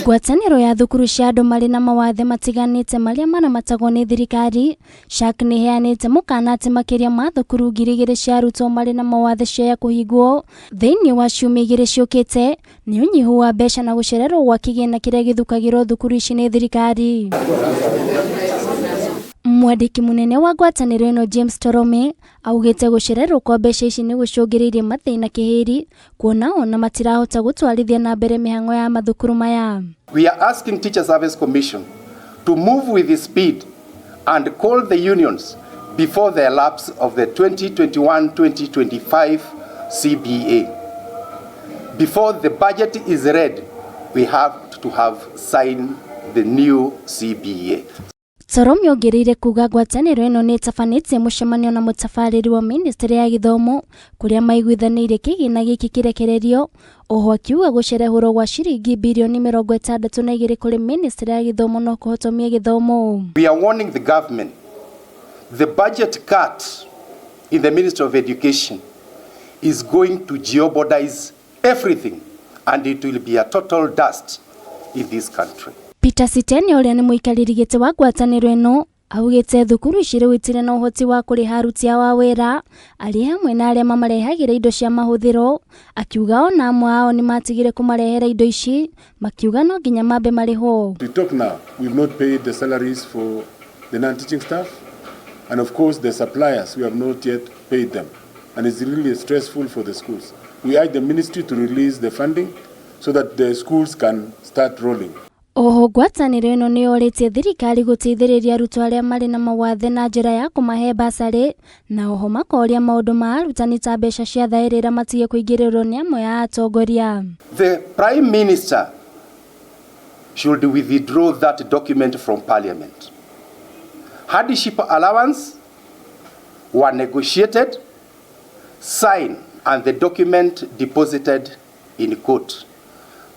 Ngwatanĩro ya thukuru cia andũ marĩ na mawathe matiganĩte marĩa maramatagwo nĩ thirikari, SHAK nĩ heanĩte mũkana atĩ makĩria ma thukuru 2,000 cia arutwo marĩ na mawathe cia kũhingwo thĩinĩ wa ciumia 2 ciũkĩte nĩ ũnyihu wa mbeca na gũcererwo gwa kĩgĩna kĩrĩa gĩthukagĩrwo thukuru ici nĩ thirikari. Mwandĩki mũnene wa ngwatanĩro ĩno James Torome augĩte gũcererwo kwa mbeca ici nĩ gũcũngĩrĩirie mathĩna kĩhĩri kuona ona matirahota gũtwarithia na mbere mĩhang'o ya mathukuru maya. We are asking Teacher Service Commission to move with speed and call the unions before the lapse of the 2021-2025 CBA. Before the budget is ready, we have to have signed the new CBA. Torome ongereire kuga ngwatanĩro ĩno nĩ ĩtabanĩtie mũcemanio na mũtabarĩri wa Ministry ya Gĩthomo kũrĩa maiguithanĩirie kĩgĩna gĩkĩ kĩrekererio, oho akiuga gũcerehũrwo gwa ciringi birioni 62 kũrĩ Ministry ya Gĩthomo no kũhotomia gĩthomo. We are warning the government the budget cut in the Ministry of Education is going to jeopardize everything and it will be a total dust in this country. Peter Siteni ũrĩa nĩ mũikarĩri gĩtĩ wa ngwatanĩro ĩno augĩte thukuru ici rĩu itirĩ na ũhoti wa kũrĩha aruti wa wĩra arĩ hamwe na arĩa mamarehagĩra indo cia mahũthĩro, akiuga ona amwe ao nĩ matigire kũmarehera indo ici makiuga no nginya mambe marĩhwo. We talk now, we've not paid the salaries for the non-teaching staff and of course the suppliers, we have not yet paid them and it's really stressful for the schools. We urge the ministry to release the funding so that the schools can start rolling. Oho ngwatanĩro ĩno nĩ yorĩtie thirikari gũteithĩrĩria arutwo arĩa marĩ na mawathe na njĩra ya kũmahe basarĩ na oho makoria maũndũ ma arutani ta mbeca cia thaĩrĩra matige kũingĩrĩrwo nĩ amwe ya atongoria. The Prime Minister should withdraw that document from Parliament. Hardship allowance were negotiated, signed and the document deposited in court.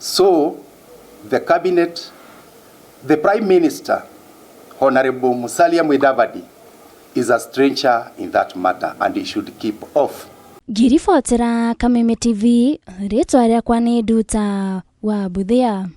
So the cabinet, the Prime Minister, Honorable Musalia Mudavadi, is a stranger in that matter and he should keep off. Ngiribotera Kameme TV, rĩtwa rĩakwa nĩ Nduta wa Buthia.